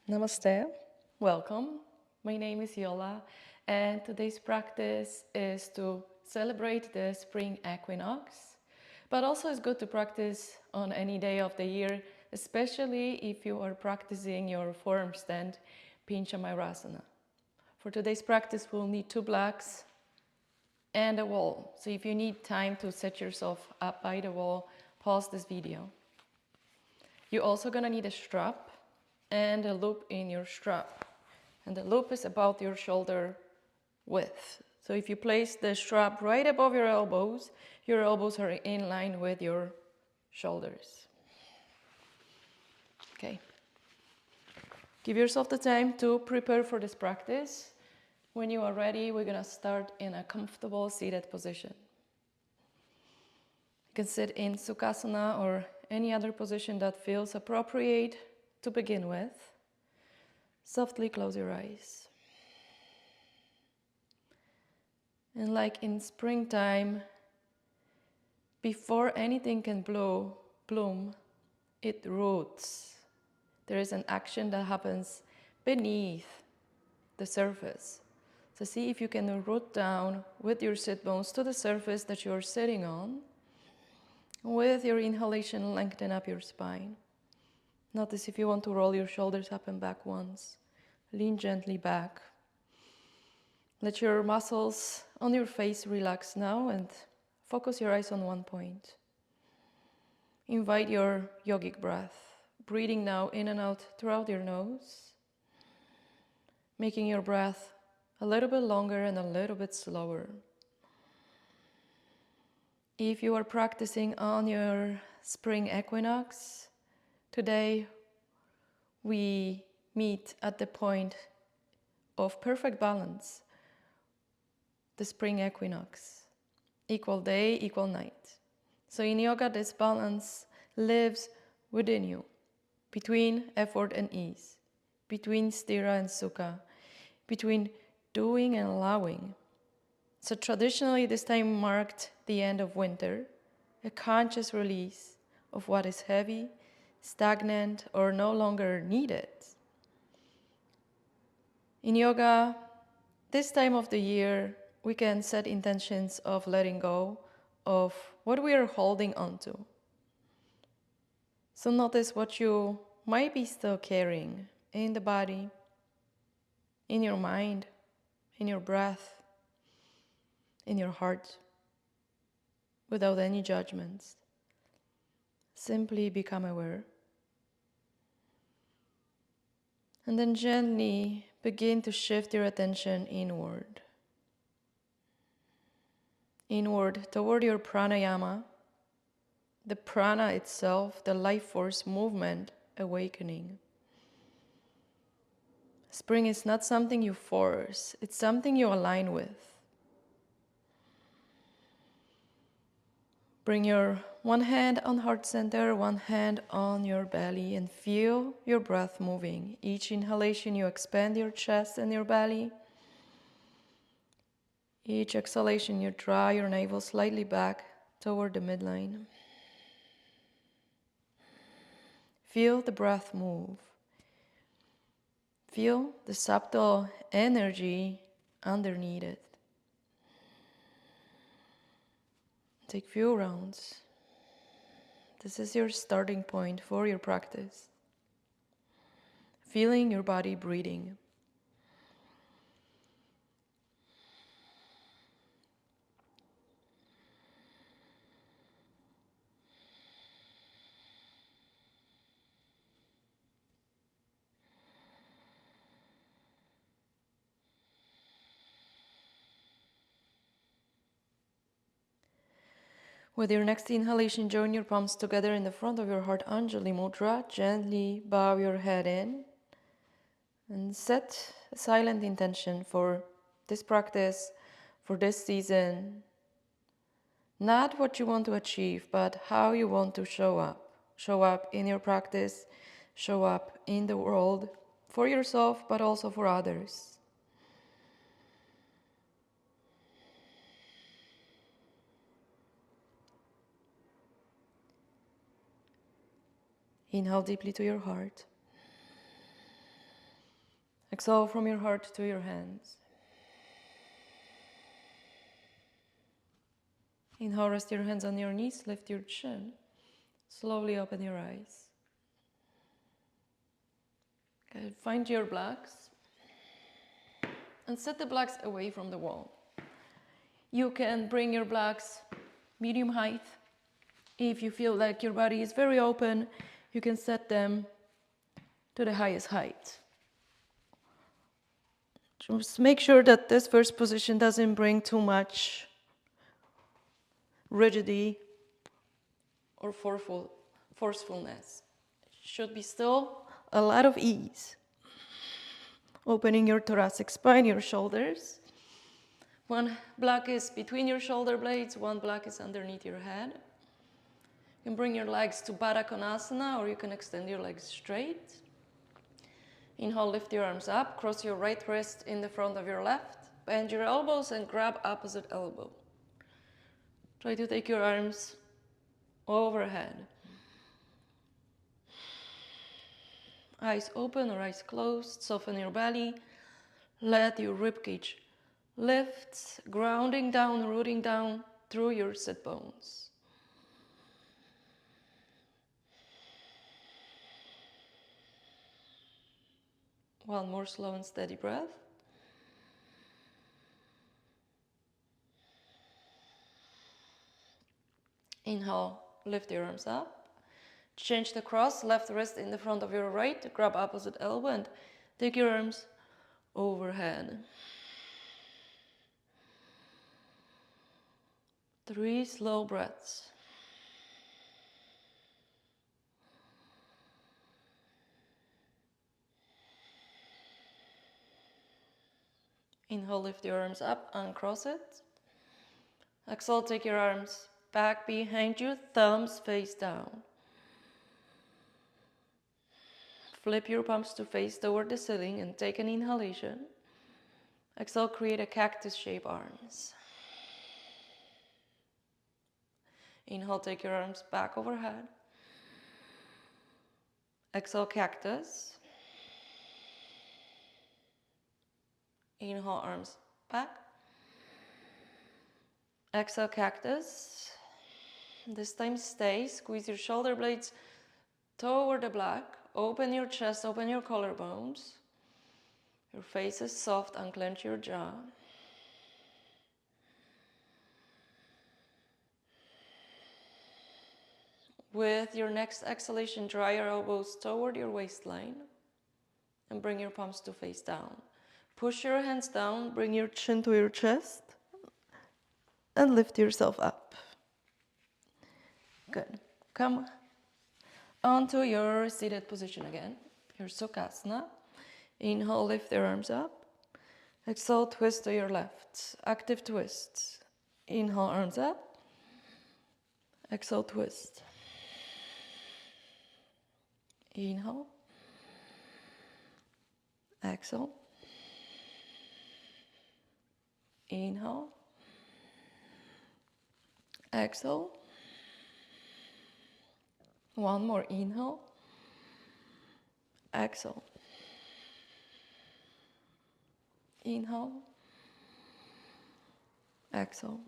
Namaste, welcome. My name is Yola, and today's practice is to celebrate the spring equinox. But also, it's good to practice on any day of the year, especially if you are practicing your forearm stand, Pincha Mayurasana. For today's practice, we'll need 2 blocks and a wall. So if you need time to set yourself up by the wall, pause this video. You're also gonna need a strap and a loop in your strap. And the loop is about your shoulder width. So if you place the strap right above your elbows are in line with your shoulders. Okay. Give yourself the time to prepare for this practice. When you are ready, we're gonna start in a comfortable seated position. You can sit in Sukhasana or any other position that feels appropriate to begin with. Softly close your eyes. And like in springtime, before anything can bloom, it roots. There is an action that happens beneath the surface. So see if you can root down with your sit bones to the surface that you're sitting on. With your inhalation, lengthen up your spine. Notice if you want to roll your shoulders up and back once. Lean gently back. Let your muscles on your face relax now and focus your eyes on one point. Invite your yogic breath, breathing now in and out throughout your nose, making your breath a little bit longer and a little bit slower. If you are practicing on your spring equinox, today we meet at the point of perfect balance, the spring equinox, equal day, equal night. So in yoga, this balance lives within you, between effort and ease, between sthira and sukha, between doing and allowing. So traditionally, this time marked the end of winter, a conscious release of what is heavy, stagnant, or no longer needed. In yoga, this time of the year, we can set intentions of letting go of what we are holding onto. So notice what you might be still carrying in the body, in your mind, in your breath, in your heart, without any judgments. Simply become aware. And then gently begin to shift your attention inward. Inward toward your pranayama, the prana itself, the life force movement awakening. Spring is not something you force, it's something you align with. Bring your one hand on heart center, one hand on your belly, and feel your breath moving. Each inhalation, you expand your chest and your belly. Each exhalation, you draw your navel slightly back toward the midline. Feel the breath move. Feel the subtle energy underneath it. Take few rounds. This is your starting point for your practice. Feeling your body breathing. With your next inhalation, join your palms together in the front of your heart, Anjali Mudra. Gently bow your head in and set a silent intention for this practice, for this season. Not what you want to achieve, but how you want to show up. Show up in your practice, show up in the world, for yourself, but also for others. Inhale deeply to your heart. Exhale from your heart to your hands. Inhale, rest your hands on your knees, lift your chin. Slowly open your eyes. Okay, find your blocks and set the blocks away from the wall. You can bring your blocks medium height. If you feel like your body is very open, you can set them to the highest height. Just make sure that this first position doesn't bring too much rigidity or forcefulness. It should be still a lot of ease. Opening your thoracic spine, your shoulders. One block is between your shoulder blades, one block is underneath your head. You can bring your legs to Baddha Konasana, or you can extend your legs straight. Inhale, lift your arms up, cross your right wrist in the front of your left, bend your elbows and grab opposite elbow. Try to take your arms overhead. Eyes open or eyes closed, soften your belly, let your ribcage lift, grounding down, rooting down through your sit bones. One more slow and steady breath. Inhale, lift your arms up. Change the cross, left wrist in the front of your right, grab opposite elbow and take your arms overhead. 3 slow breaths. Inhale, lift your arms up, uncross it. Exhale, take your arms back behind you, thumbs face down. Flip your palms to face toward the ceiling and take an inhalation. Exhale, create a cactus shape arms. Inhale, take your arms back overhead. Exhale, cactus. Inhale, arms back. Exhale, cactus. This time stay, squeeze your shoulder blades toward the block. Open your chest, open your collarbones. Your face is soft, unclench your jaw. With your next exhalation, draw your elbows toward your waistline and bring your palms to face down. Push your hands down, bring your chin to your chest and lift yourself up. Good. Come onto your seated position again, your Sukhasana. Inhale, lift your arms up. Exhale, twist to your left. Active twist. Inhale, arms up. Exhale, twist. Inhale. Exhale. Inhale. Exhale. One more inhale. Exhale. Inhale. Exhale.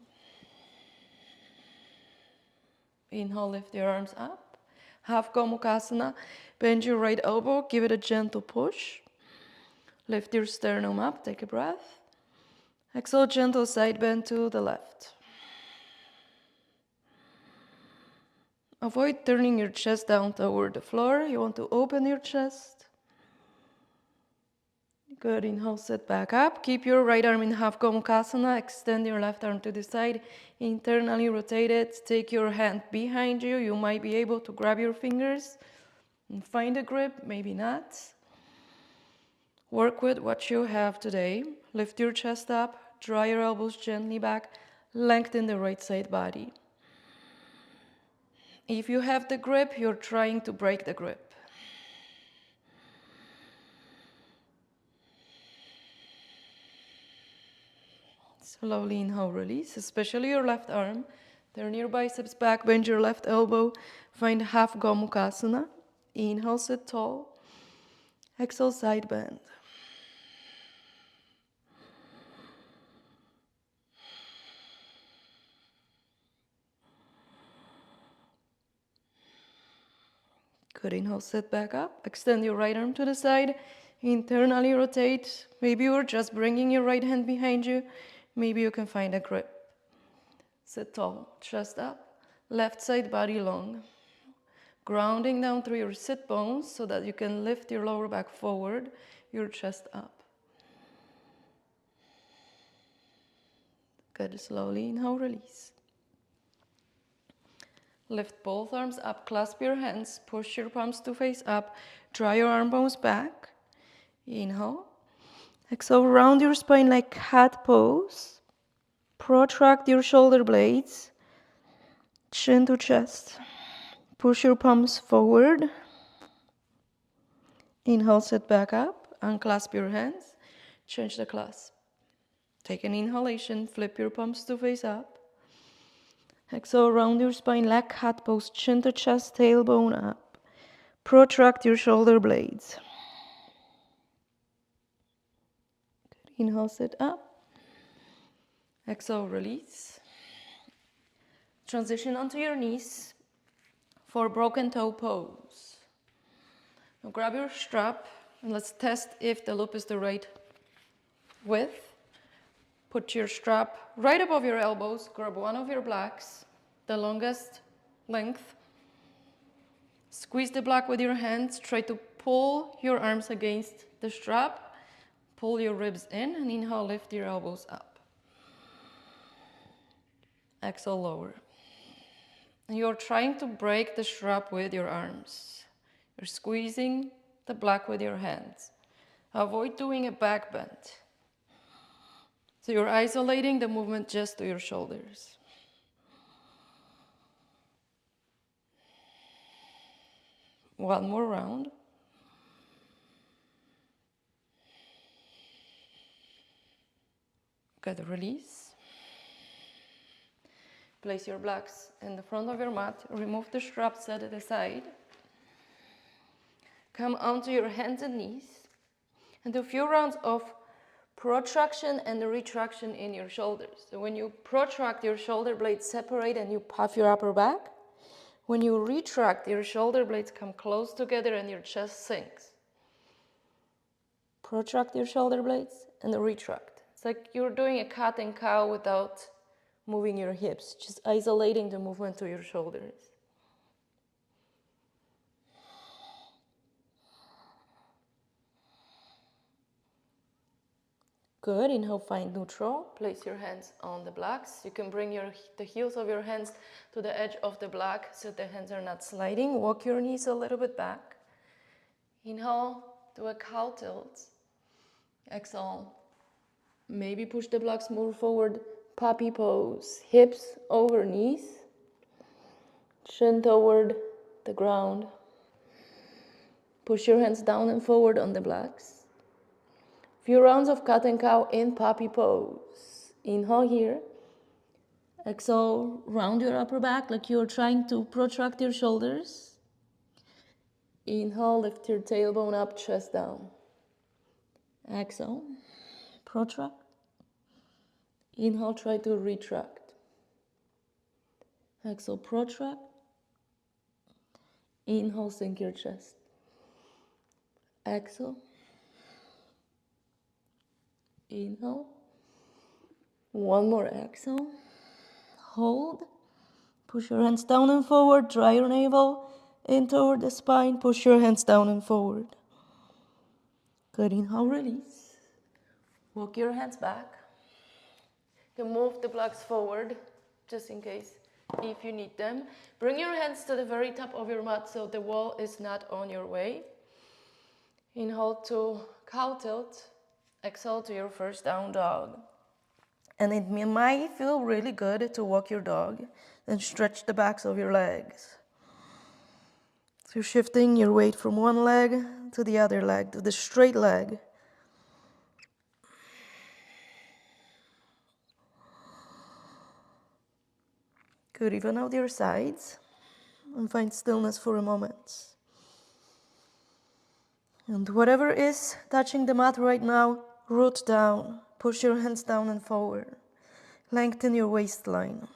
Inhale, lift your arms up. Half Gomukhasana. Bend your right elbow, give it a gentle push. Lift your sternum up, take a breath. Exhale, gentle side bend to the left. Avoid turning your chest down toward the floor. You want to open your chest. Good, inhale, sit back up. Keep your right arm in half Gomukhasana. Extend your left arm to the side. Internally rotate it. Take your hand behind you. You might be able to grab your fingers and find a grip, maybe not. Work with what you have today. Lift your chest up. Draw your elbows gently back. Lengthen the right side body. If you have the grip, you're trying to break the grip. Slowly inhale, release, especially your left arm. Turn your biceps back, bend your left elbow. Find half Gomukhasana. Inhale, sit tall. Exhale, side bend. Good, inhale, sit back up. Extend your right arm to the side. Internally rotate. Maybe you're just bringing your right hand behind you. Maybe you can find a grip. Sit tall, chest up. Left side body long. Grounding down through your sit bones so that you can lift your lower back forward, your chest up. Good, slowly inhale, release. Lift both arms up, clasp your hands, push your palms to face up, draw your arm bones back. Inhale. Exhale, round your spine like cat pose. Protract your shoulder blades, chin to chest. Push your palms forward. Inhale, sit back up, unclasp your hands, change the clasp. Take an inhalation, flip your palms to face up. Exhale, round your spine like cat pose, chin to chest, tailbone up. Protract your shoulder blades. Good. Inhale, sit up. Exhale, release. Transition onto your knees for broken toe pose. Now grab your strap and let's test if the loop is the right width. Put your strap right above your elbows, grab one of your blocks, the longest length. Squeeze the block with your hands, try to pull your arms against the strap, pull your ribs in, and inhale, lift your elbows up. Exhale, lower. And you're trying to break the strap with your arms. You're squeezing the block with your hands. Avoid doing a back bend. So you're isolating the movement just to your shoulders. One more round. Good, release. Place your blocks in the front of your mat. Remove the strap, set it aside. Come onto your hands and knees. And do a few rounds of protraction and retraction in your shoulders. So when you protract, your shoulder blades separate and you puff your upper back. When you retract, your shoulder blades come close together and your chest sinks. Protract your shoulder blades and retract. It's like you're doing a cat and cow without moving your hips, just isolating the movement to your shoulders. Good, inhale, find neutral. Place your hands on the blocks. You can bring the heels of your hands to the edge of the block so the hands are not sliding. Walk your knees a little bit back. Inhale, do a cow tilt. Exhale, maybe push the blocks more forward. Puppy pose, hips over knees. Chin toward the ground. Push your hands down and forward on the blocks. Few rounds of cat and cow in puppy pose. Inhale here. Exhale, round your upper back like you're trying to protract your shoulders. Inhale, lift your tailbone up, chest down. Exhale, protract. Inhale, try to retract. Exhale, protract. Inhale, sink your chest. Exhale. Inhale. One more exhale. Hold. Push your hands down and forward. Draw your navel in toward the spine. Push your hands down and forward. Good. Inhale, release. Walk your hands back. You can move the blocks forward just in case if you need them. Bring your hands to the very top of your mat so the wall is not on your way. Inhale to cow tilt. Exhale to your first down dog. And it might feel really good to walk your dog and stretch the backs of your legs. So you're shifting your weight from one leg to the other leg, to the straight leg. Good, even out your sides and find stillness for a moment. And whatever is touching the mat right now, root down. Push your hands down and forward. Lengthen your waistline.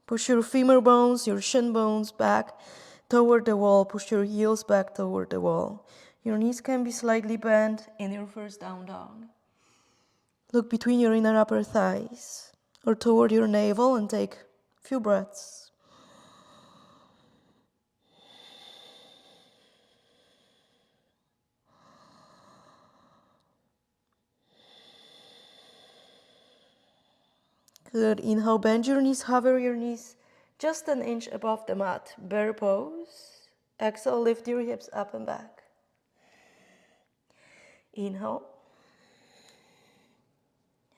Push your femur bones, your shin bones back toward the wall. Push your heels back toward the wall. Your knees can be slightly bent in your first down dog. Look between your inner upper thighs or toward your navel and take a few breaths. Good. Inhale, bend your knees, hover your knees just an inch above the mat. Bear pose. Exhale, lift your hips up and back. Inhale.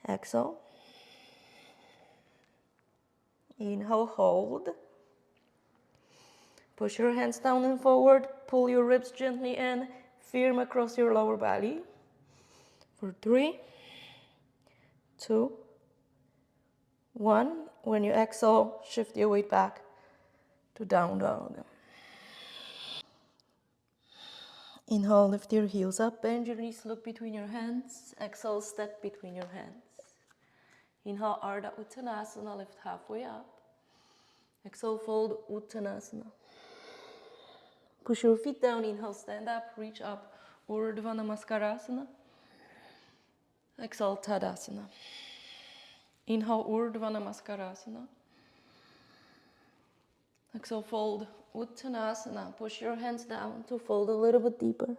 Exhale. Inhale, hold. Push your hands down and forward. Pull your ribs gently in. Firm across your lower belly. For 3, 2, 1. When you exhale, shift your weight back to down dog. Inhale, lift your heels up, bend your knees, look between your hands. Exhale, step between your hands. Inhale, Ardha Uttanasana, lift halfway up. Exhale, fold Uttanasana. Push your feet down, inhale, stand up, reach up, Urdhva Namaskarasana. Exhale, Tadasana. Inhale, Urdhva Namaskarasana. Exhale, fold Uttanasana. Push your hands down to fold a little bit deeper.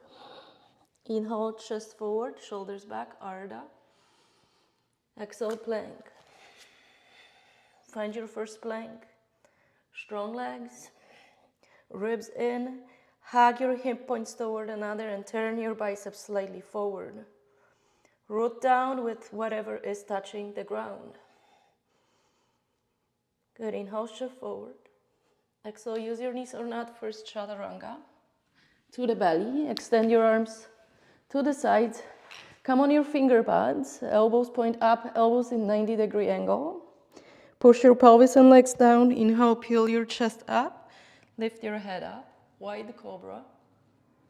Inhale, chest forward, shoulders back, Ardha. Exhale, plank. Find your first plank. Strong legs, ribs in. Hug your hip points toward another and turn your biceps slightly forward. Root down with whatever is touching the ground. Good. Inhale, shift forward. Exhale, use your knees or not. First, chaturanga. To the belly. Extend your arms to the sides. Come on your finger pads. Elbows point up, elbows in 90-degree angle. Push your pelvis and legs down. Inhale, peel your chest up. Lift your head up. Wide cobra.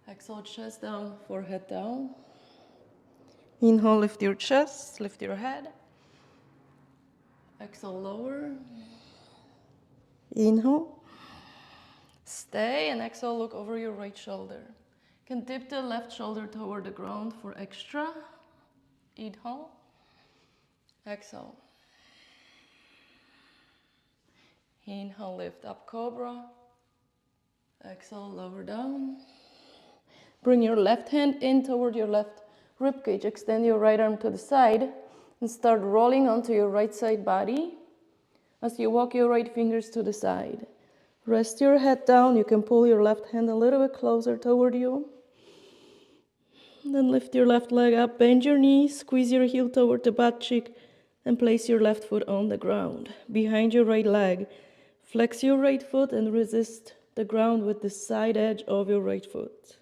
Exhale, chest down, forehead down. Inhale, lift your chest, lift your head. Exhale, lower. Inhale. Stay and exhale, look over your right shoulder. You can dip the left shoulder toward the ground for extra. Inhale. Exhale. Inhale, lift up, cobra. Exhale, lower down. Bring your left hand in toward your left rib cage. Extend your right arm to the side and start rolling onto your right side body as you walk your right fingers to the side. Rest your head down. You can pull your left hand a little bit closer toward you. Then lift your left leg up, bend your knee, squeeze your heel toward the butt cheek, and place your left foot on the ground. Behind your right leg, flex your right foot and resist the ground with the side edge of your right foot.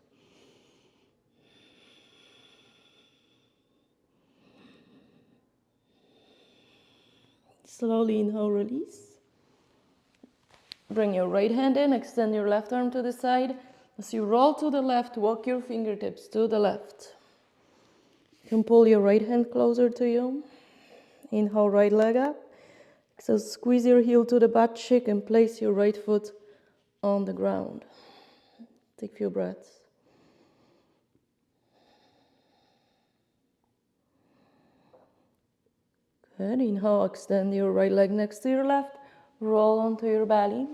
Slowly inhale, release. Bring your right hand in, extend your left arm to the side. As you roll to the left, walk your fingertips to the left. You can pull your right hand closer to you. Inhale, right leg up. So squeeze your heel to the butt cheek and place your right foot on the ground. Take a few breaths. Good. Inhale, extend your right leg next to your left. Roll onto your belly.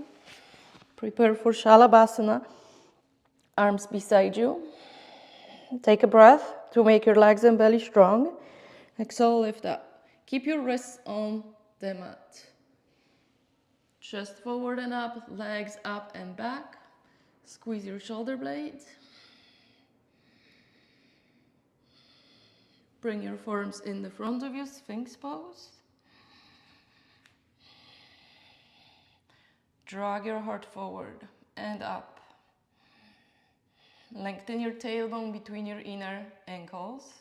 Prepare for Shalabhasana. Arms beside you. Take a breath to make your legs and belly strong. Exhale, lift up. Keep your wrists on the mat. Chest forward and up, legs up and back. Squeeze your shoulder blades. Bring your forearms in the front of you, Sphinx pose. Drag your heart forward and up. Lengthen your tailbone between your inner ankles.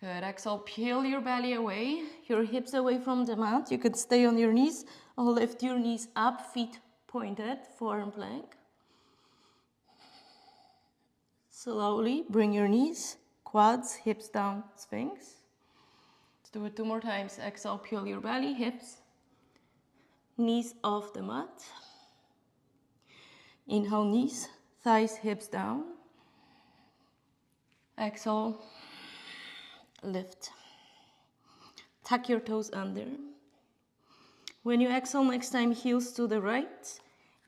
Good. Exhale, peel your belly away, your hips away from the mat. You can stay on your knees or lift your knees up, feet pointed, forearm plank. Slowly bring your knees, quads, hips down, Sphinx. Let's do it 2 more times. Exhale, peel your belly, hips, knees off the mat. Inhale, knees, thighs, hips down. Exhale, lift. Tuck your toes under. When you exhale next time, heels to the right.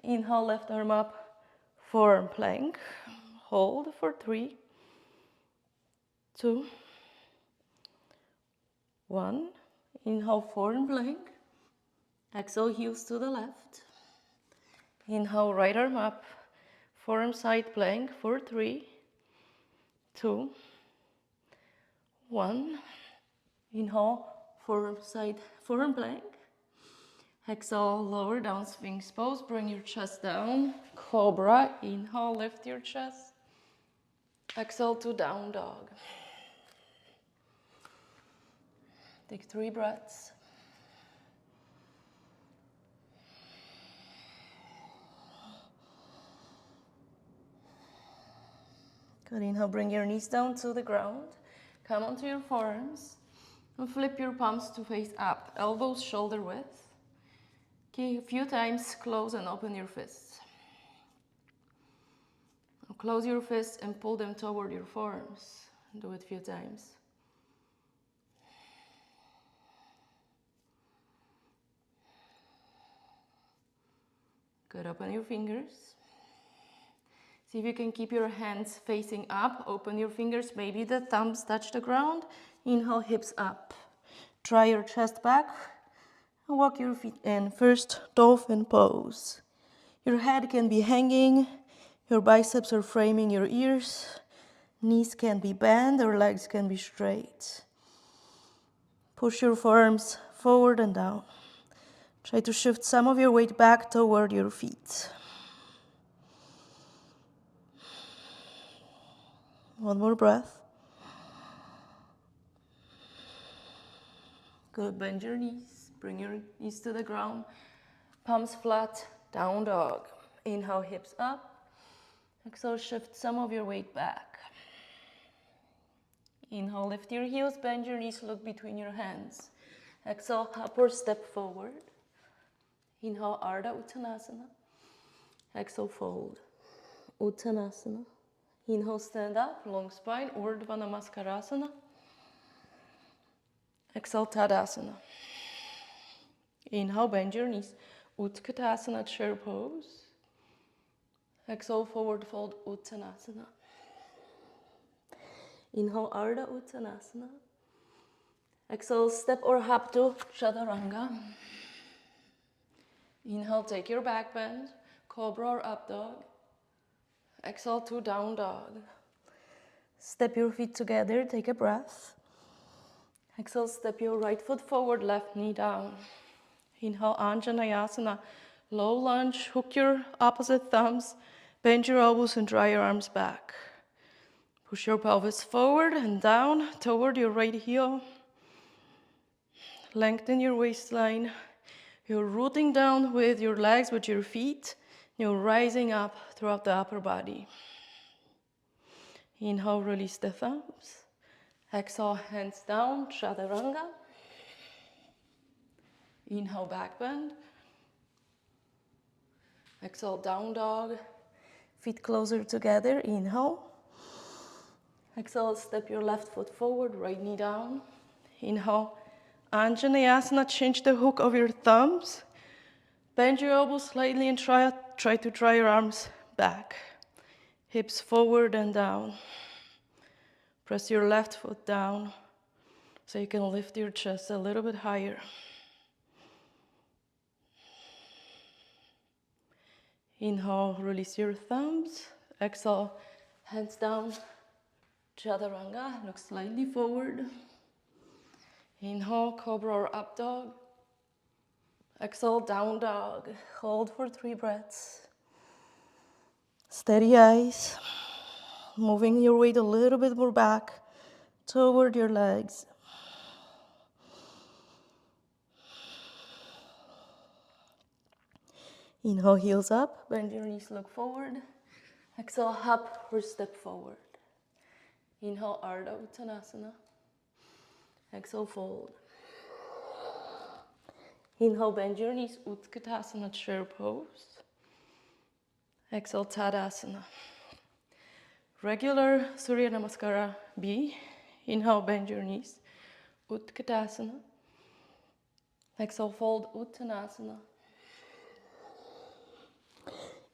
Inhale, left arm up, forearm plank. Hold for 3, 2, 1. Inhale, forearm plank. Exhale, heels to the left. Inhale, right arm up, forearm side plank for 3, 2, 1. Inhale, forearm plank. Exhale, lower down, Sphinx pose. Bring your chest down. Cobra. Inhale, lift your chest. Exhale to down dog. Take 3 breaths. Good. Inhale, bring your knees down to the ground. Come onto your forearms and flip your palms to face up. Elbows shoulder width. Okay, a few times close and open your fists. Now close your fists and pull them toward your forearms. Do it a few times. Good. Open your fingers. See if you can keep your hands facing up. Open your fingers. Maybe the thumbs touch the ground. Inhale, hips up. Dry your chest back. And walk your feet in. First, dolphin pose. Your head can be hanging. Your biceps are framing your ears. Knees can be bent or legs can be straight. Push your forearms forward and down. Try to shift some of your weight back toward your feet. One more breath. Good. Bend your knees. Bring your knees to the ground. Palms flat. Down dog. Inhale, hips up. Exhale, shift some of your weight back. Inhale, lift your heels. Bend your knees. Look between your hands. Exhale, upward step forward. Inhale, Ardha Uttanasana. Exhale, fold. Uttanasana. Inhale, stand up, long spine, Urdhva Namaskarasana. Exhale, Tadasana. Inhale, bend your knees. Utkatasana, chair pose. Exhale, forward fold, Uttanasana. Inhale, Ardha Uttanasana. Exhale, step or hop to Chaturanga. Inhale, take your back bend, cobra or up dog. Exhale to down dog. Step your feet together, take a breath. Exhale, step your right foot forward, left knee down. Inhale, Anjaneyasana, low lunge, hook your opposite thumbs, bend your elbows and draw your arms back. Push your pelvis forward and down toward your right heel. Lengthen your waistline. You're rooting down with your legs, with your feet. You're rising up throughout the upper body. Inhale, release the thumbs. Exhale, hands down, Chaturanga. Inhale, back bend. Exhale, down dog. Feet closer together, inhale. Exhale, step your left foot forward, right knee down. Inhale, Anjaneyasana, change the hook of your thumbs. Bend your elbows slightly and try to draw your arms back. Hips forward and down. Press your left foot down so you can lift your chest a little bit higher. Inhale, release your thumbs. Exhale, hands down, Chaturanga, look slightly forward. Inhale, cobra or up dog. Exhale, down dog. Hold for 3 breaths. Steady eyes. Moving your weight a little bit more back toward your legs. Inhale, heels up. Bend your knees, look forward. Exhale, hop or step forward. Inhale, Ardha Uttanasana. Exhale, fold. Inhale, bend your knees, Utkatasana, chair pose. Exhale, Tadasana. Regular Surya Namaskara B. Inhale, bend your knees. Utkatasana. Exhale, fold Uttanasana.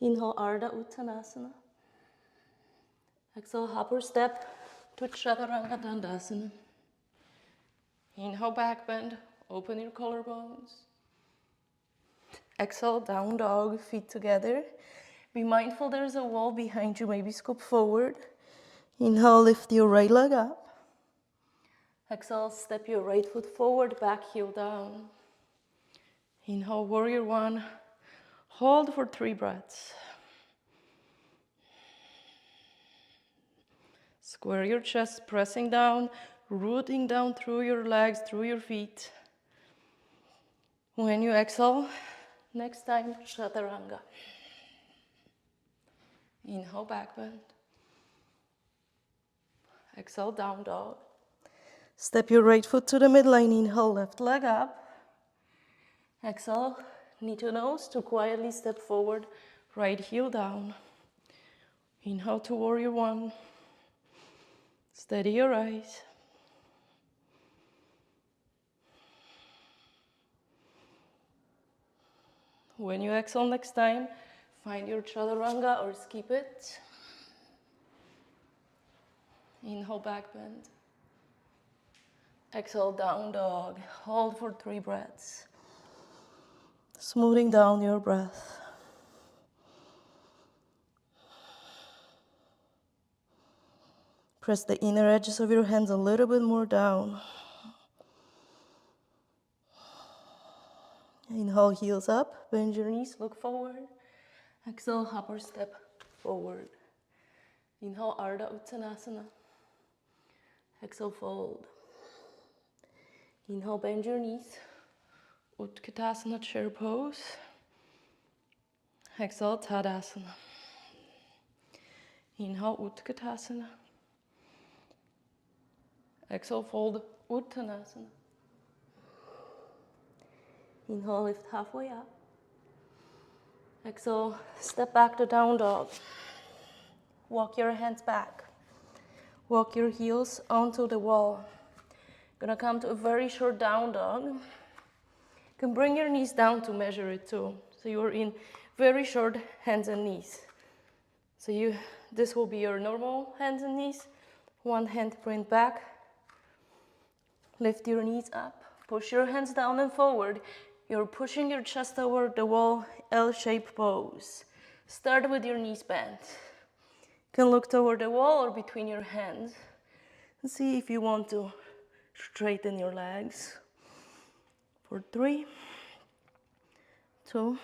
Inhale, Ardha Uttanasana. Exhale, upper step to Chaturanga Dandasana. Inhale, back bend. Open your collarbones. Exhale, down dog, feet together. Be mindful there's a wall behind you, maybe scoop forward. Inhale, lift your right leg up. Exhale, step your right foot forward, back heel down. Inhale, warrior one. Hold for 3 breaths. Square your chest, pressing down, rooting down through your legs, through your feet. When you exhale, next time, Chaturanga. Inhale, back bend. Exhale, down dog. Step your right foot to the midline. Inhale, left leg up. Exhale, knee to nose to quietly step forward, right heel down. Inhale to warrior one. Steady your eyes. When you exhale next time, find your Chaturanga or skip it. Inhale, back bend. Exhale, down dog. Hold for 3 breaths. Smoothing down your breath. Press the inner edges of your hands a little bit more down. Inhale, heels up. Bend your knees, look forward. Exhale, upper step forward. Inhale, Ardha Uttanasana. Exhale, fold. Inhale, bend your knees. Utkatasana, chair pose. Exhale, Tadasana. Inhale, Utkatasana. Exhale, fold Uttanasana. Inhale, lift halfway up. Exhale, step back to down dog. Walk your hands back. Walk your heels onto the wall. Gonna come to a very short down dog. You can bring your knees down to measure it too. So you're in very short hands and knees. So this will be your normal hands and knees. One hand print back. Lift your knees up. Push your hands down and forward. You're pushing your chest toward the wall, L-shaped pose. Start with your knees bent. You can look toward the wall or between your hands and see if you want to straighten your legs. For 3, 2,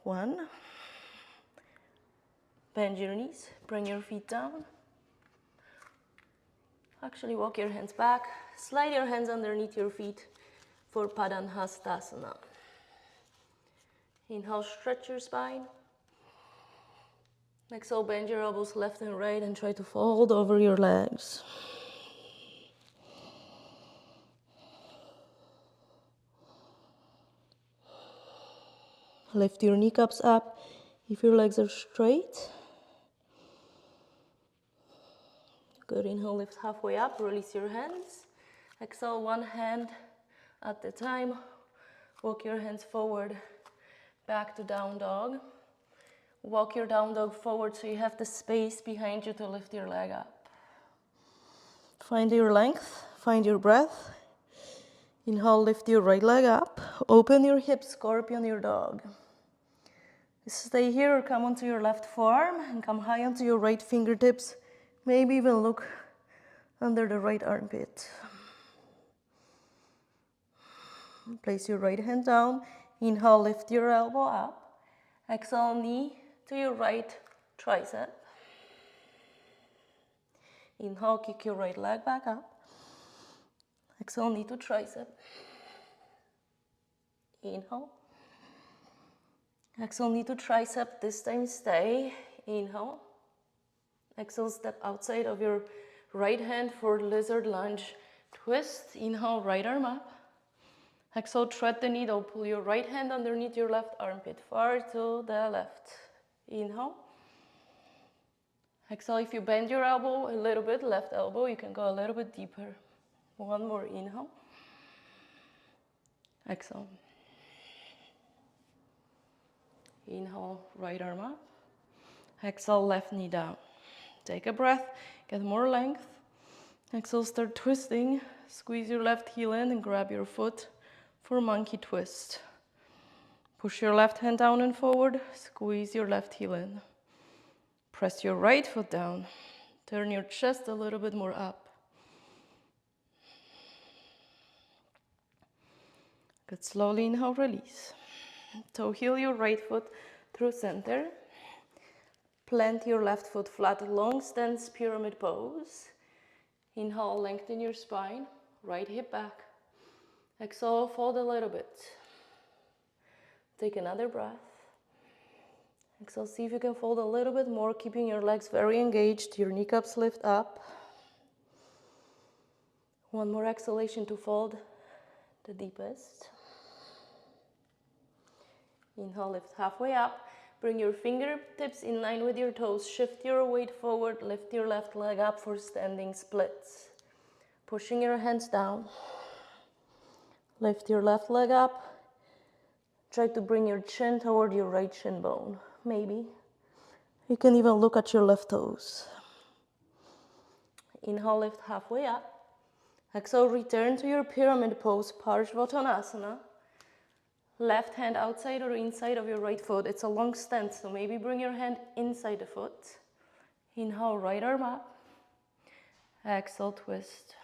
1. Bend your knees, bring your feet down. Actually, walk your hands back. Slide your hands underneath your feet for Padangusthasana. Inhale, stretch your spine. Exhale, bend your elbows left and right and try to fold over your legs. Lift your kneecaps up if your legs are straight. Good, inhale, lift halfway up, release your hands. Exhale, one hand at a time. Walk your hands forward, back to down dog. Walk your down dog forward so you have the space behind you to lift your leg up. Find your length, find your breath. Inhale, lift your right leg up. Open your hips, scorpion your dog. Stay here or come onto your left forearm and come high onto your right fingertips. Maybe even look under the right armpit. Place your right hand down. Inhale, lift your elbow up. Exhale, knee to your right tricep. Inhale, kick your right leg back up. Exhale, knee to tricep. Inhale. Exhale, knee to tricep. This time stay. Inhale. Exhale, step outside of your right hand for lizard lunge twist. Inhale, right arm up. Exhale, thread the needle. Pull your right hand underneath your left armpit, far to the left. Inhale. Exhale, if you bend your elbow a little bit, left elbow, you can go a little bit deeper. One more, inhale. Exhale. Inhale, right arm up. Exhale, left knee down. Take a breath, get more length. Exhale, start twisting. Squeeze your left heel in and grab your foot for monkey twist. Push your left hand down and forward. Squeeze your left heel in. Press your right foot down. Turn your chest a little bit more up. Good, slowly inhale, release. Toe heel your right foot through center. Plant your left foot flat, long stance, pyramid pose. Inhale, lengthen your spine, right hip back. Exhale, fold a little bit. Take another breath. Exhale, see if you can fold a little bit more, keeping your legs very engaged, your kneecaps lift up. One more exhalation to fold the deepest. Inhale, lift halfway up. Bring your fingertips in line with your toes. Shift your weight forward. Lift your left leg up for standing splits. Pushing your hands down. Lift your left leg up. Try to bring your chin toward your right shin bone. Maybe. You can even look at your left toes. Inhale, lift halfway up. Exhale, return to your pyramid pose, Parsvottanasana. Left hand outside or inside of your right foot. It's a long stance, so maybe bring your hand inside the foot. Inhale, right arm up. Exhale, twist.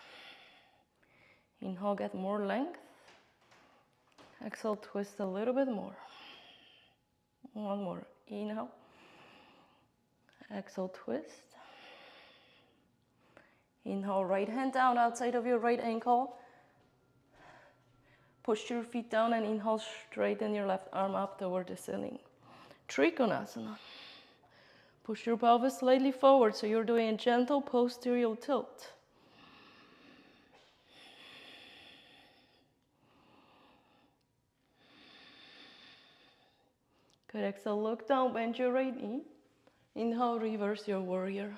Inhale, get more length. Exhale, twist a little bit more. One more. Inhale. Exhale, twist. Inhale, right hand down outside of your right ankle. Push your feet down and inhale, straighten your left arm up toward the ceiling. Trikonasana. Push your pelvis slightly forward so you're doing a gentle posterior tilt. Good, exhale, look down, bend your right knee. Inhale, reverse your warrior.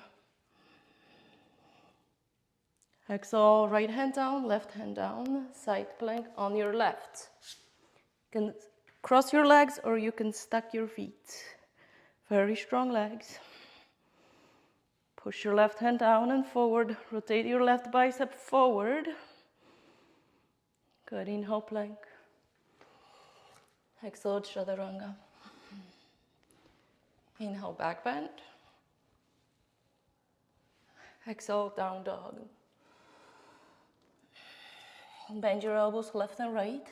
Exhale, right hand down, left hand down, side plank on your left. You can cross your legs or you can stack your feet. Very strong legs. Push your left hand down and forward. Rotate your left bicep forward. Good, inhale, plank. Exhale, chaturanga. Inhale, back bend. Exhale, down dog. Bend your elbows left and right.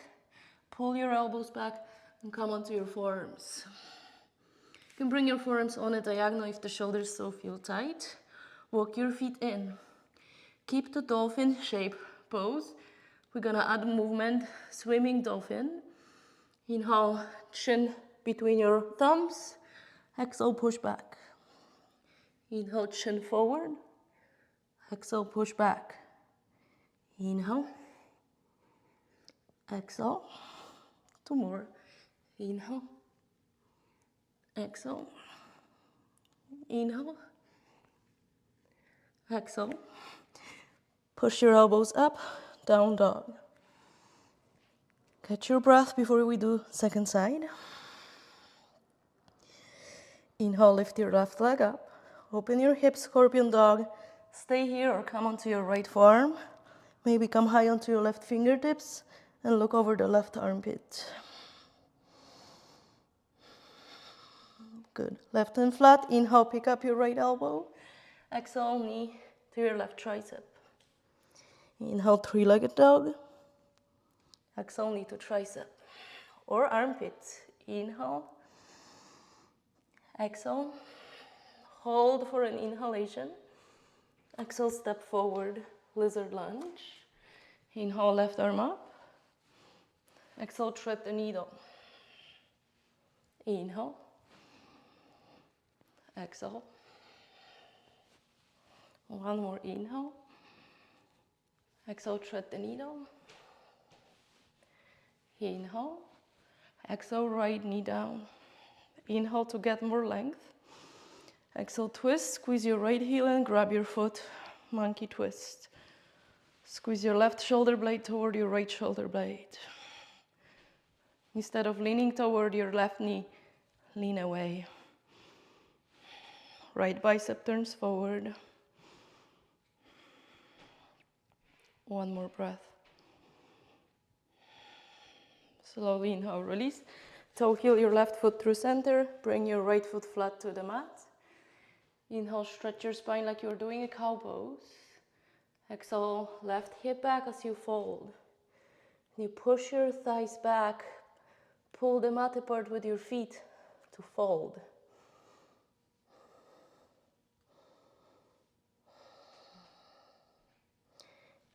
Pull your elbows back and come onto your forearms. You can bring your forearms on a diagonal if the shoulders still feel tight. Walk your feet in. Keep the dolphin shape pose. We're gonna add movement, swimming dolphin. Inhale, chin between your thumbs. Exhale, push back. Inhale, chin forward. Exhale, push back. Inhale. Exhale. Two more. Inhale. Exhale. Inhale. Exhale. Push your elbows up, down dog. Catch your breath before we do second side. Inhale, lift your left leg up. Open your hips, scorpion dog. Stay here or come onto your right forearm. Maybe come high onto your left fingertips and look over the left armpit. Good. Left hand flat. Inhale, pick up your right elbow. Exhale, knee to your left tricep. Inhale, three-legged dog. Exhale, knee to tricep or armpit. Inhale. Exhale. Hold for an inhalation. Exhale, step forward, lizard lunge. Inhale, left arm up. Exhale, thread the needle. Inhale. Exhale. One more inhale. Exhale, thread the needle. Inhale. Exhale, right knee down. Inhale to get more length. Exhale, twist. Squeeze your right heel and grab your foot. Monkey twist. Squeeze your left shoulder blade toward your right shoulder blade. Instead of leaning toward your left knee, lean away. Right bicep turns forward. One more breath. Slowly inhale, release. Toe heel your left foot through center. Bring your right foot flat to the mat. Inhale, stretch your spine like you're doing a cow pose. Exhale, left hip back as you fold. You push your thighs back. Pull the mat apart with your feet to fold.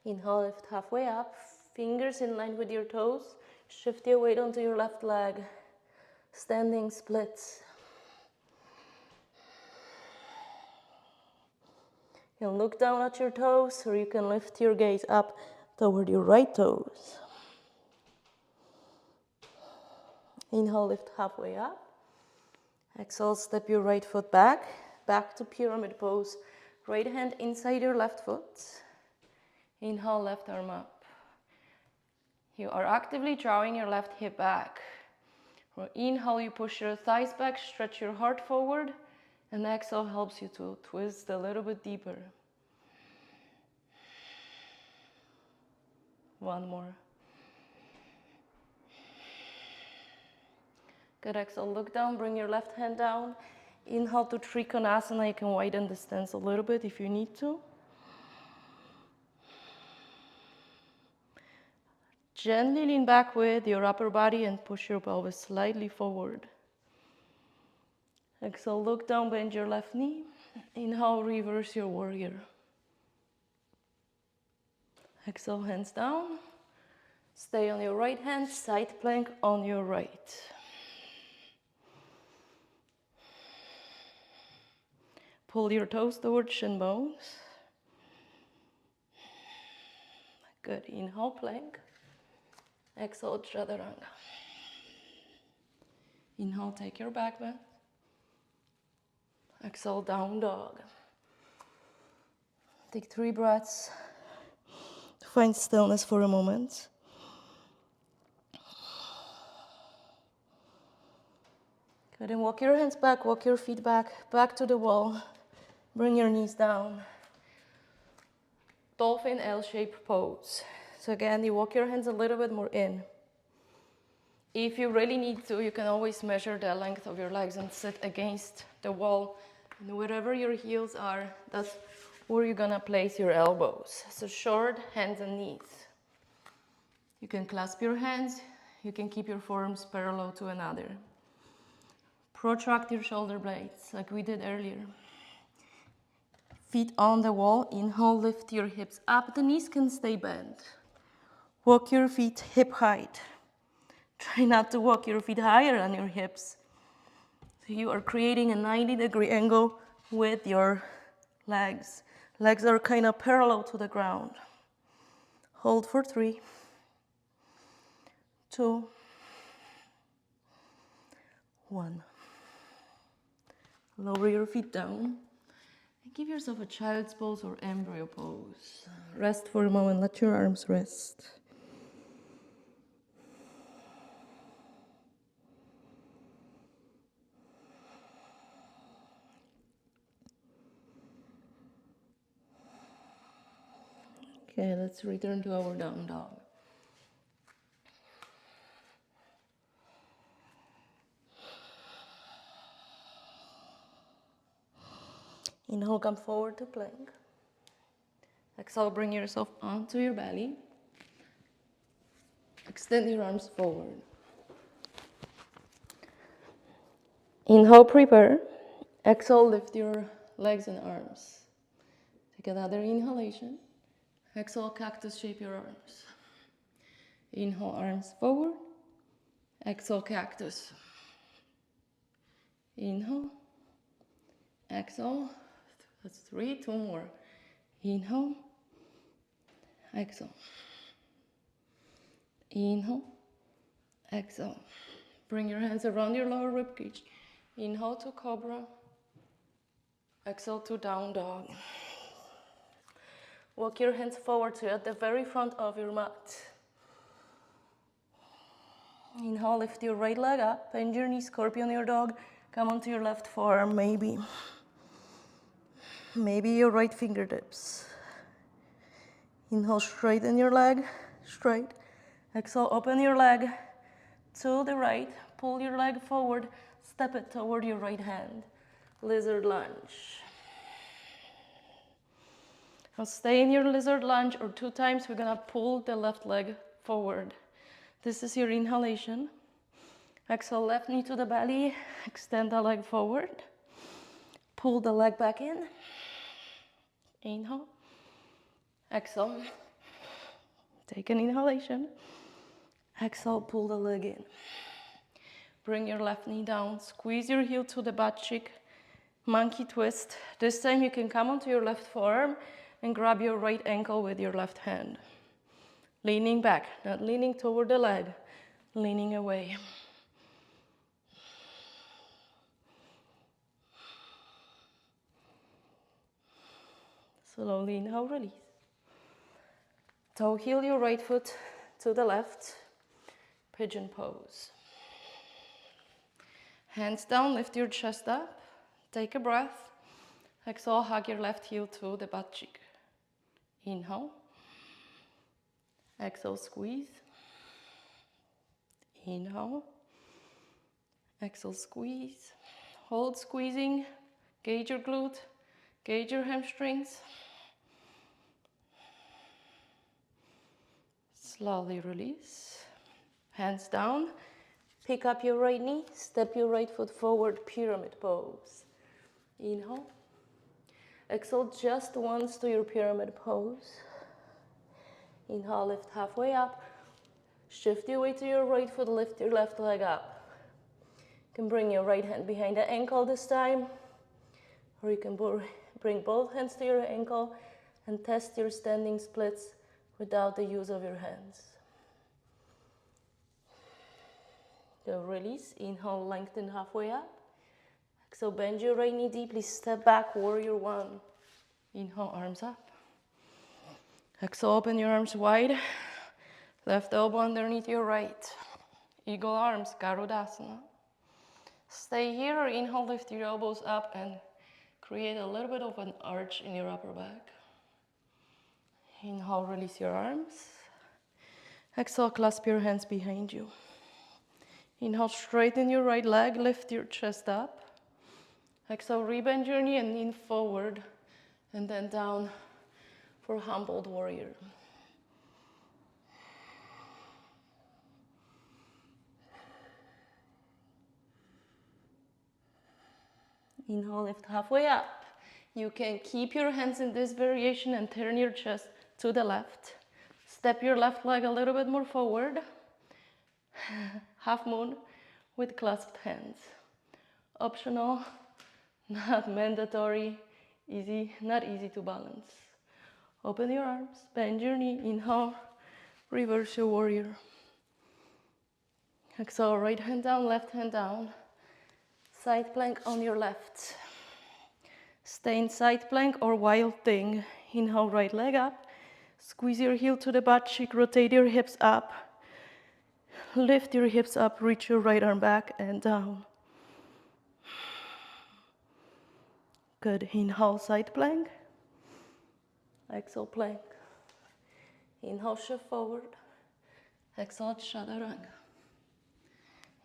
Inhale, lift halfway up, fingers in line with your toes. Shift your weight onto your left leg. Standing splits. You can look down at your toes, or you can lift your gaze up toward your right toes. Inhale, lift halfway up. Exhale, step your right foot back to pyramid pose. Right hand inside your left foot. Inhale, left arm up. You are actively drawing your left hip back. Inhale, you push your thighs back, stretch your heart forward, and exhale helps you to twist a little bit deeper. One more. Good, exhale, look down, bring your left hand down. Inhale to Trikonasana, you can widen the stance a little bit if you need to. Gently lean back with your upper body and push your pelvis slightly forward. Exhale, look down, bend your left knee. Inhale, reverse your warrior. Exhale, hands down. Stay on your right hand, side plank on your right. Pull your toes towards shin bones. Good, inhale, plank. Exhale, chaturanga. Inhale, take your back bend. Exhale, down dog. Take 3 breaths to find stillness for a moment. Good, and walk your hands back, walk your feet back to the wall. Bring your knees down. Dolphin L-shaped pose. So again, you walk your hands a little bit more in. If you really need to, you can always measure the length of your legs and sit against the wall. And wherever your heels are, that's where you're gonna place your elbows. So short hands and knees. You can clasp your hands. You can keep your forearms parallel to another. Protract your shoulder blades like we did earlier. Feet on the wall. Inhale, lift your hips up. The knees can stay bent. Walk your feet hip height. Try not to walk your feet higher than your hips. So you are creating a 90-degree angle with your legs. Legs are kind of parallel to the ground. Hold for 3, 2, 1. Lower your feet down. And give yourself a child's pose or embryo pose. Rest for a moment. Let your arms rest. Okay, let's return to our down dog. Inhale, come forward to plank. Exhale, bring yourself onto your belly. Extend your arms forward. Inhale, prepare. Exhale, lift your legs and arms. Take another inhalation. Exhale, cactus shape your arms. Inhale, arms forward. Exhale, cactus. Inhale. Exhale. That's 3, 2 more. Inhale. Exhale. Inhale. Exhale. Bring your hands around your lower ribcage. Inhale to cobra. Exhale to down dog. Walk your hands forward to at the very front of your mat. Inhale, lift your right leg up, bend your knee, scorpion your dog. Come onto your left forearm, maybe. Maybe your right fingertips. Inhale, straighten your leg, straight. Exhale, open your leg to the right. Pull your leg forward, step it toward your right hand. Lizard lunge. Now stay in your lizard lunge, or 2 times we're gonna pull the left leg forward. This is your inhalation. Exhale, left knee to the belly, extend the leg forward. Pull the leg back in. Inhale. Exhale. Take an inhalation. Exhale, pull the leg in. Bring your left knee down, squeeze your heel to the butt cheek. Monkey twist. This time you can come onto your left forearm and grab your right ankle with your left hand. Leaning back, not leaning toward the leg, leaning away. Slowly inhale, release. Toe heel your right foot to the left, pigeon pose. Hands down, lift your chest up, take a breath. Exhale, hug your left heel to the butt cheek. Inhale. Exhale, squeeze. Inhale. Exhale, squeeze. Hold squeezing. Gauge your glute. Gauge your hamstrings. Slowly release. Hands down. Pick up your right knee. Step your right foot forward, pyramid pose. Inhale. Exhale just once to your pyramid pose. Inhale, lift halfway up. Shift your weight to your right foot, lift your left leg up. You can bring your right hand behind the ankle this time, or you can bring both hands to your ankle and test your standing splits without the use of your hands. The release, inhale, lengthen halfway up. Exhale, bend your right knee deeply, step back, warrior one. Inhale, arms up. Exhale, open your arms wide. Left elbow underneath your right. Eagle arms, Garudasana. Stay here, or inhale, lift your elbows up and create a little bit of an arch in your upper back. Inhale, release your arms. Exhale, clasp your hands behind you. Inhale, straighten your right leg, lift your chest up. Exhale, rebend your knee and lean forward, and then down for humbled warrior. Inhale, lift halfway up. You can keep your hands in this variation and turn your chest to the left. Step your left leg a little bit more forward. Half moon with clasped hands. Optional, not mandatory, easy, not easy to balance. Open your arms, bend your knee, inhale, reverse your warrior. Exhale, right hand down, left hand down. Side plank on your left. Stay in side plank or wild thing. Inhale, right leg up. Squeeze your heel to the butt cheek, rotate your hips up. Lift your hips up, reach your right arm back and down. Good. Inhale, side plank. Exhale, plank. Inhale, shift forward. Exhale, chaturanga.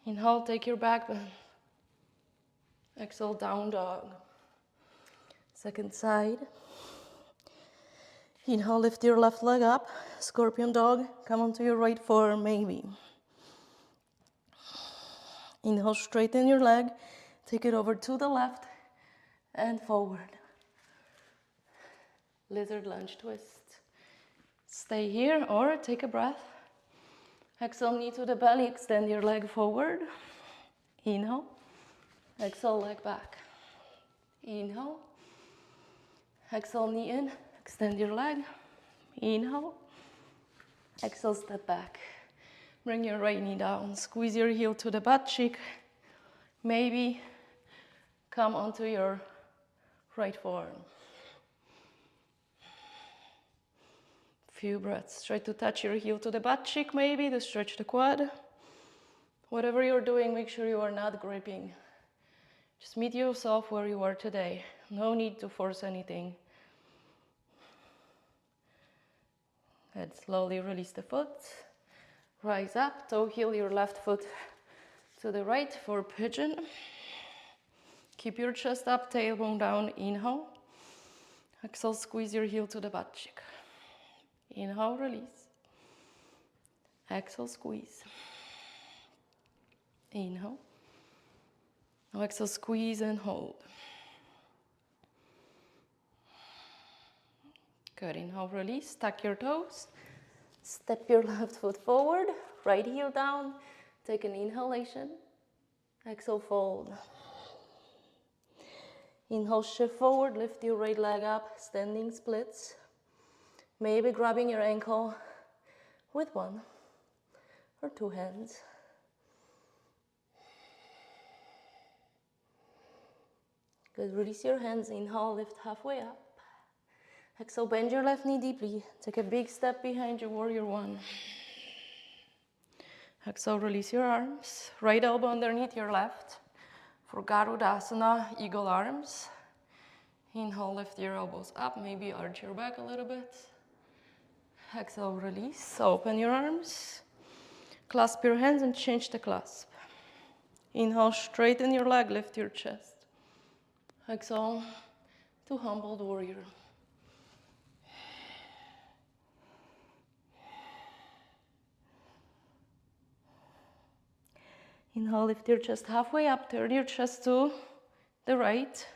Inhale, take your back bend. Exhale, down dog. Second side. Inhale, lift your left leg up. Scorpion dog. Come onto your right forearm, maybe. Inhale, straighten your leg. Take it over to the left and forward. Lizard lunge twist. Stay here or take a breath. Exhale, knee to the belly. Extend your leg forward. Inhale. Exhale, leg back. Inhale. Exhale, knee in. Extend your leg. Inhale. Exhale, step back. Bring your right knee down. Squeeze your heel to the butt cheek. Maybe come onto your right forearm. Few breaths. Try to touch your heel to the butt cheek maybe to stretch the quad. Whatever you're doing, make sure you are not gripping. Just meet yourself where you are today. No need to force anything. And slowly release the foot. Rise up, toe heel your left foot to the right for pigeon. Keep your chest up, tailbone down, inhale. Exhale, squeeze your heel to the butt cheek. Inhale, release. Exhale, squeeze. Inhale. Now exhale, squeeze and hold. Good, inhale, release, tuck your toes. Step your left foot forward, right heel down. Take an inhalation. Exhale, fold. Inhale, shift forward, lift your right leg up, standing splits. Maybe grabbing your ankle with one or two hands. Good, release your hands, inhale, lift halfway up. Exhale, bend your left knee deeply. Take a big step behind your warrior one. Exhale, release your arms. Right elbow underneath your left. For Garudasana, eagle arms. Inhale, lift your elbows up. Maybe arch your back a little bit. Exhale, release. Open your arms. Clasp your hands and change the clasp. Inhale, straighten your leg, lift your chest. Exhale to humbled warrior. Inhale, lift your chest halfway up, turn your chest to the right.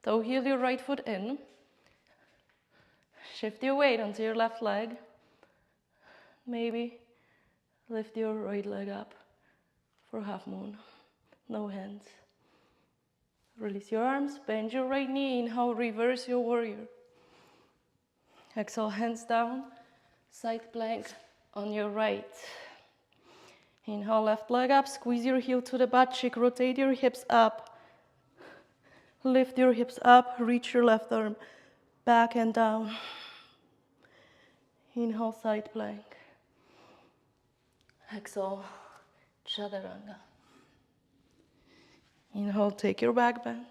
Toe heel your right foot in. Shift your weight onto your left leg. Maybe lift your right leg up for half moon. No hands. Release your arms, bend your right knee. Inhale, reverse your warrior. Exhale, hands down, side plank on your right. Inhale, left leg up, squeeze your heel to the butt cheek, rotate your hips up. Lift your hips up, reach your left arm back and down. Inhale, side plank. Exhale, chaturanga. Inhale, take your back bend.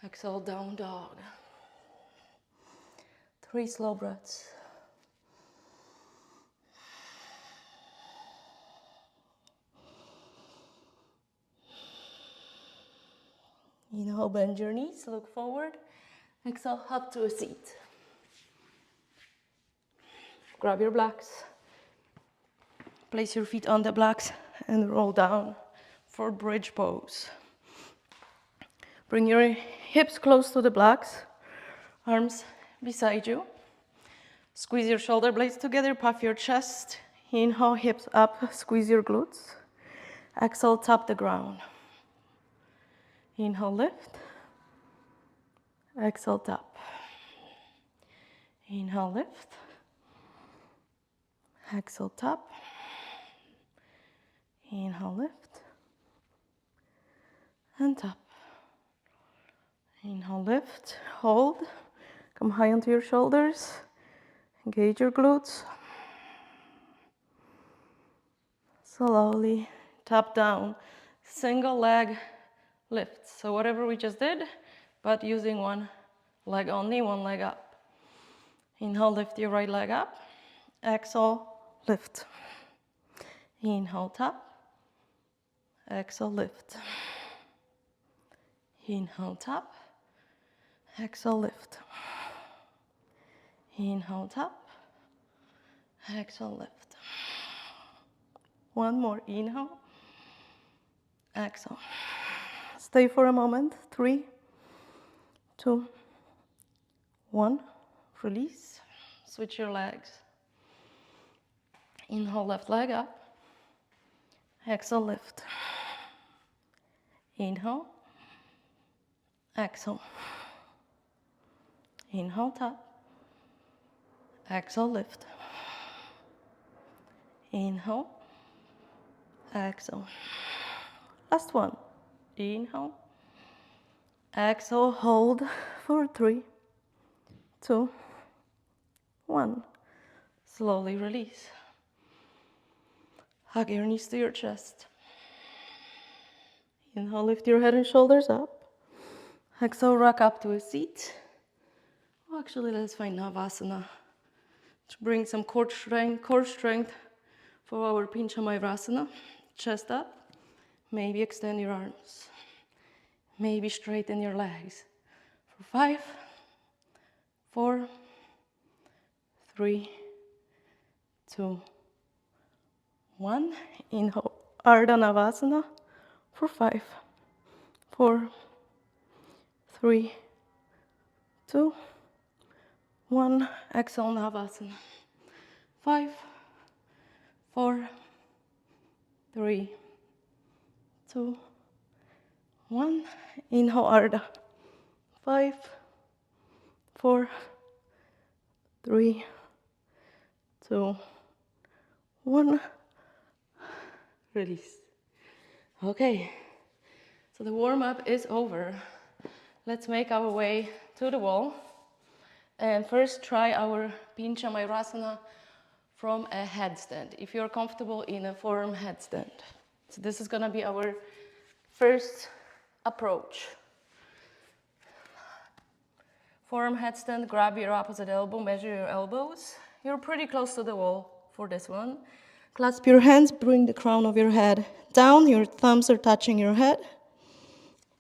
Exhale, down dog. 3 slow breaths. Inhale, bend your knees, look forward. Exhale, up to a seat. Grab your blocks. Place your feet on the blocks and roll down for bridge pose. Bring your hips close to the blocks, arms beside you. Squeeze your shoulder blades together, puff your chest. Inhale, hips up, squeeze your glutes. Exhale, tap the ground. Inhale, lift. Exhale, tap. Inhale, lift. Exhale, tap. Inhale, lift. And tap. Inhale, lift, hold. Come high onto your shoulders. Engage your glutes. Slowly tap down. Single leg lift. So whatever we just did, but using one leg only, one leg up. Inhale, lift your right leg up. Exhale, lift. Inhale, tap. Exhale, lift. Inhale, tap. Exhale, lift. Inhale, tap. Exhale, lift. One more. Inhale. Exhale. Stay for a moment. 3, 2, 1. Release. Switch your legs. Inhale, left leg up. Exhale, lift. Inhale. Exhale. Inhale, tap. Exhale, lift. Inhale. Exhale. Last one. Inhale. Exhale. Hold for 3, 2, 1. Slowly release. Hug your knees to your chest. Inhale, lift your head and shoulders up. Exhale, rock up to a seat. Oh, actually, let's find Navasana to bring some core strength for our Pincha Mayurasana. Chest up. Maybe extend your arms. Maybe straighten your legs. For 5, 4, 3, 2, 1. Inhale, Ardha Navasana for 5, 4, 3, 2, 1. Exhale, Navasana. 5, 4, 3, 2, 1. Inhale, Ardha. 5, 4, 3, 2, 1. Release. Okay, so the warm-up is over. Let's make our way to the wall. And first try our Pincha Mayurasana from a headstand, if you're comfortable in a forearm headstand. So this is gonna be our first approach. Forearm headstand, grab your opposite elbow, measure your elbows. You're pretty close to the wall for this one. Clasp your hands, bring the crown of your head down, your thumbs are touching your head.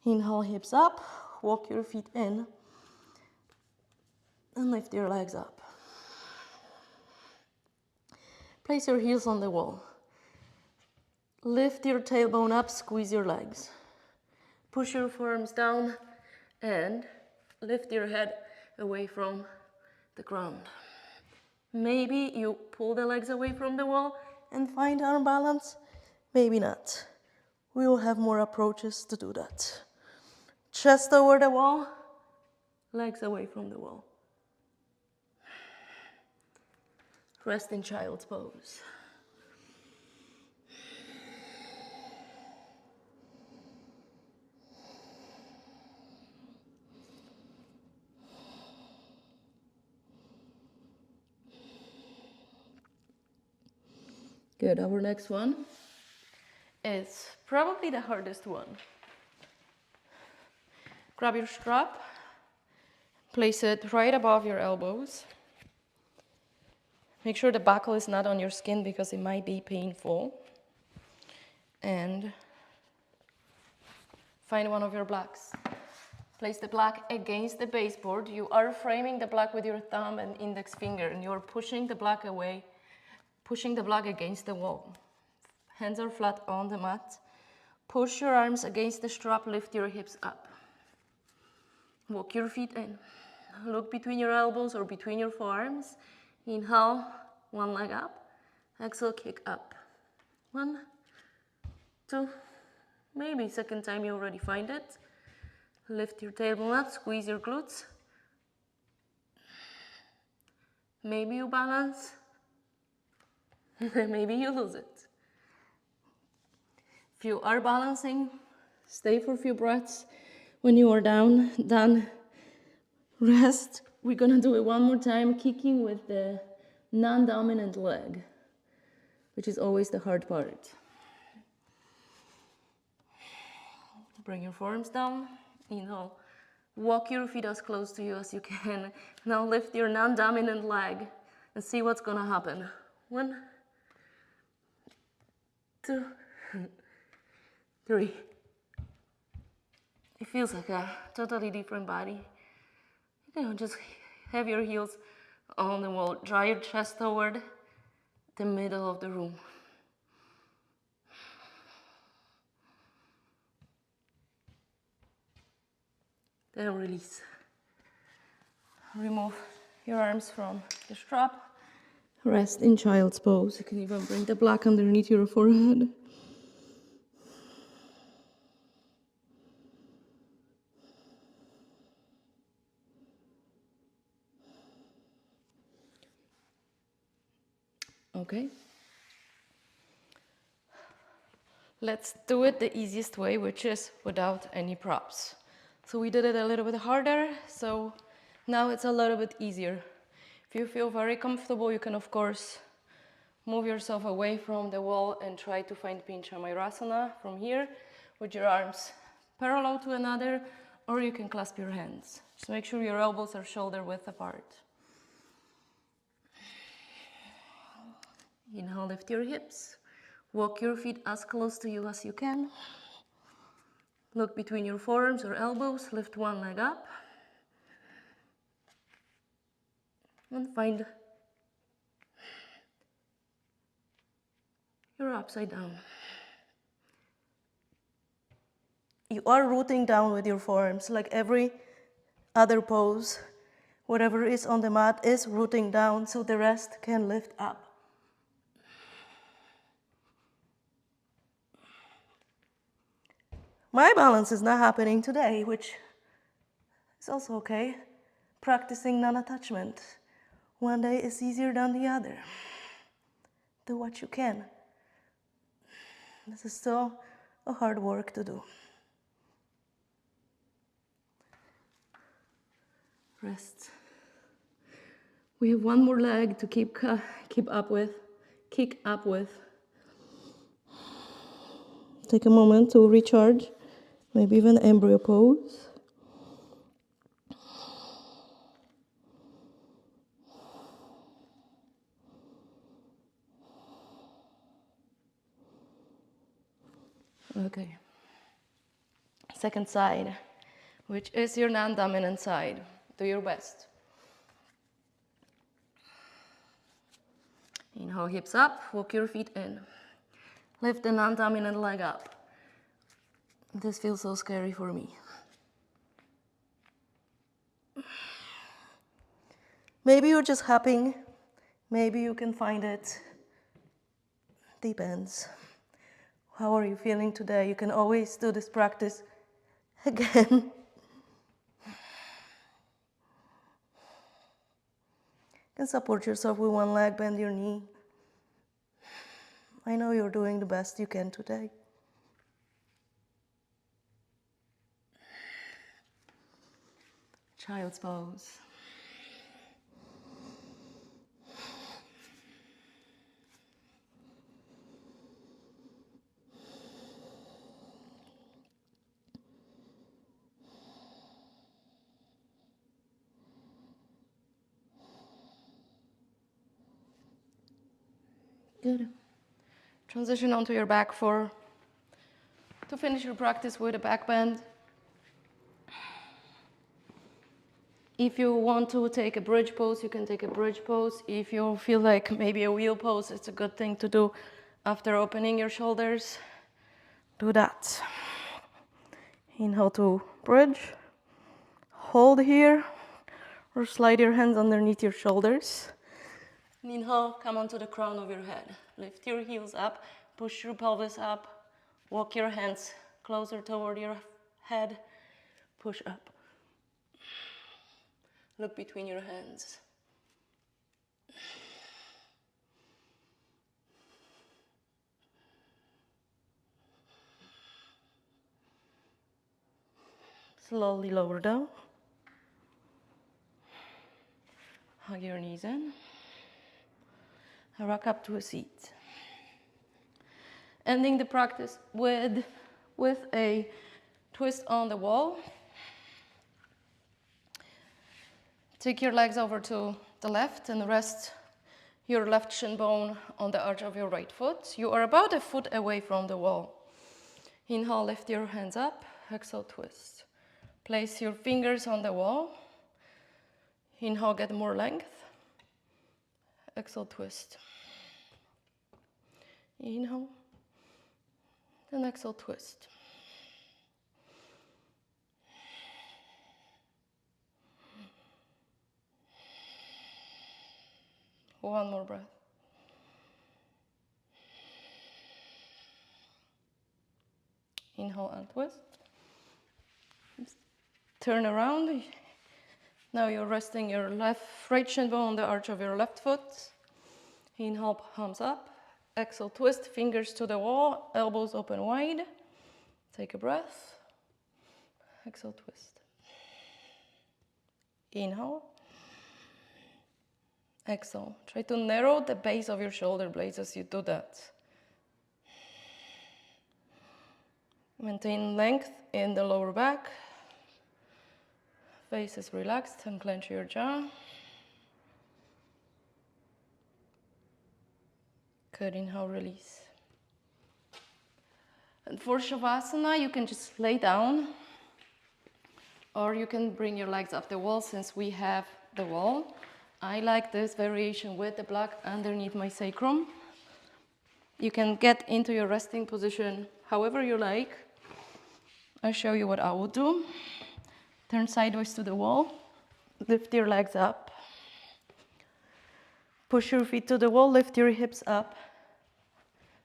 Inhale, hips up, walk your feet in, and lift your legs up. Place your heels on the wall. Lift your tailbone up, squeeze your legs. Push your forearms down and lift your head away from the ground. Maybe you pull the legs away from the wall and find arm balance. Maybe not. We will have more approaches to do that. Chest over the wall, legs away from the wall. Rest in child's pose. Good, our next one is probably the hardest one. Grab your strap, place it right above your elbows. Make sure the buckle is not on your skin because it might be painful. And find one of your blocks. Place the block against the baseboard. You are framing the block with your thumb and index finger, and you're pushing the block away, pushing the block against the wall. Hands are flat on the mat. Push your arms against the strap, lift your hips up. Walk your feet in. Look between your elbows or between your forearms. Inhale, one leg up. Exhale, kick up. 1, 2, maybe second time you already find it. Lift your tailbone up, squeeze your glutes. Maybe you balance. Maybe you lose it. If you are balancing, stay for a few breaths. When you are done, rest. We're gonna do it one more time, kicking with the non-dominant leg, which is always the hard part. Bring your forearms down. Inhale. Walk your feet as close to you as you can. Now lift your non-dominant leg and see what's gonna happen. 1, 2, 3. It feels like a totally different body. You know, just have your heels on the wall. Draw your chest toward the middle of the room. Then release. Remove your arms from the strap. Rest in child's pose. You can even bring the block underneath your forehead. Okay. let's do it the easiest way, which is without any props. So we did it a little bit harder, so now it's a little bit easier. If you feel very comfortable, you can of course move yourself away from the wall and try to find Pincha Mayurasana from here with your arms parallel to another, or you can clasp your hands. So make sure your elbows are shoulder width apart. Inhale, lift your hips. Walk your feet as close to you as you can. Look between your forearms or elbows, lift one leg up. And find your upside down. You are rooting down with your forearms, like every other pose. Whatever is on the mat is rooting down so the rest can lift up. My balance is not happening today, which is also okay. Practicing non-attachment. One day is easier than the other. Do what you can. This is still a hard work to do. Rest. We have one more leg to kick up with. Take a moment to recharge, maybe even embryo pose. Okay. Second side, which is your non-dominant side. Do your best. Inhale, hips up, walk your feet in. Lift the non-dominant leg up. This feels so scary for me. Maybe you're just hopping. Maybe you can find it. Depends. How are you feeling today? You can always do this practice again. You can support yourself with one leg, bend your knee. I know you're doing the best you can today. Child's pose. Good. Transition onto your back to finish your practice with a back bend. If you want to take a bridge pose, you can take a bridge pose. If you feel like maybe a wheel pose, it's a good thing to do after opening your shoulders. Do that. Inhale to bridge. Hold here, or slide your hands underneath your shoulders. And inhale, come onto the crown of your head. Lift your heels up, push your pelvis up, walk your hands closer toward your head, push up. Look between your hands. Slowly lower down. Hug your knees in. Rock up to a seat. Ending the practice with a twist on the wall. Take your legs over to the left and rest your left shin bone on the arch of your right foot. You are about a foot away from the wall. Inhale, lift your hands up. Exhale, twist. Place your fingers on the wall. Inhale, get more length. Exhale, twist. Inhale. Then exhale, twist. One more breath. Inhale and twist. Turn around. Now you're resting your right shin bone on the arch of your left foot. Inhale, palms up. Exhale, twist fingers to the wall, elbows open wide. Take a breath. Exhale, twist. Inhale. Exhale. Try to narrow the base of your shoulder blades as you do that. Maintain length in the lower back. Face is relaxed and clench your jaw. Good, inhale, release. And for Shavasana, you can just lay down, or you can bring your legs up the wall since we have the wall. I like this variation with the block underneath my sacrum. You can get into your resting position however you like. I'll show you what I will do. Turn sideways to the wall. Lift your legs up. Push your feet to the wall, lift your hips up.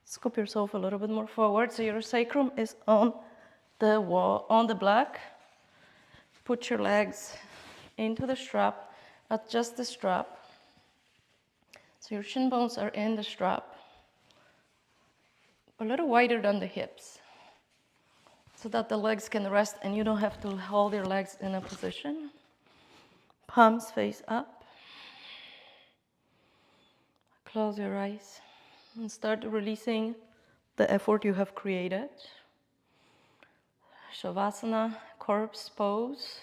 Scoop yourself a little bit more forward so your sacrum is on the wall, on the block. Put your legs into the strap, adjust the strap. So your shin bones are in the strap, a little wider than the hips, so that the legs can rest and you don't have to hold your legs in a position. Palms face up. Close your eyes and start releasing the effort you have created. Shavasana, corpse pose.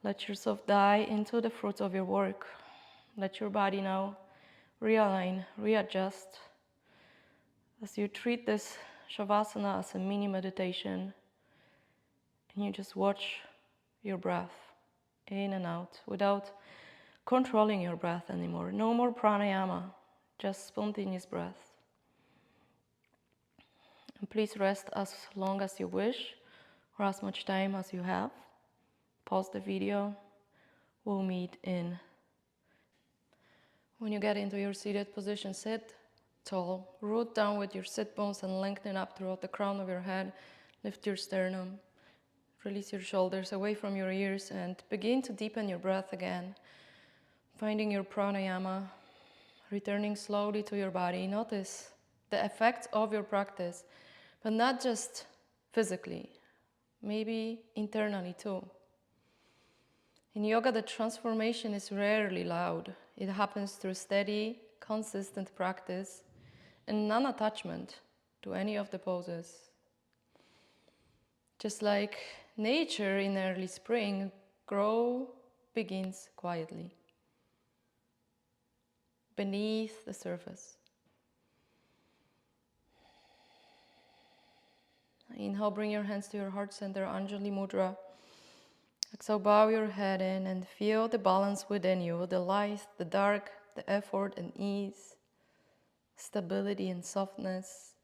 Let yourself die into the fruits of your work. Let your body now realign, readjust. As you treat this Shavasana as a mini meditation, and you just watch your breath in and out without controlling your breath anymore. No more pranayama, just spontaneous breath. And please rest as long as you wish or as much time as you have. Pause the video. We'll meet in. When you get into your seated position, sit tall. Root down with your sit bones and lengthen up throughout the crown of your head. Lift your sternum. Release your shoulders away from your ears and begin to deepen your breath again. Finding your pranayama, returning slowly to your body. Notice the effects of your practice, but not just physically, maybe internally too. In yoga, the transformation is rarely loud. It happens through steady, consistent practice and non-attachment to any of the poses. Just like nature in early spring, growth begins quietly, beneath the surface. Inhale, bring your hands to your heart center, Anjali Mudra. Exhale, bow your head in and feel the balance within you, the light, the dark, the effort and ease, stability and softness.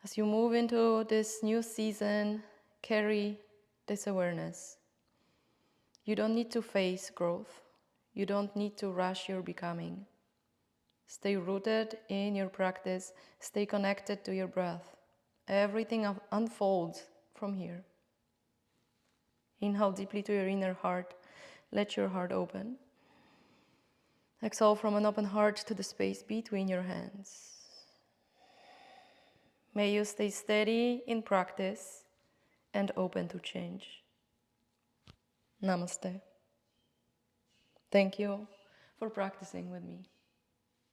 As you move into this new season, carry this awareness. You don't need to face growth. You don't need to rush your becoming. Stay rooted in your practice. Stay connected to your breath. Everything unfolds from here. Inhale deeply to your inner heart. Let your heart open. Exhale from an open heart to the space between your hands. May you stay steady in practice and open to change. Namaste. Thank you for practicing with me.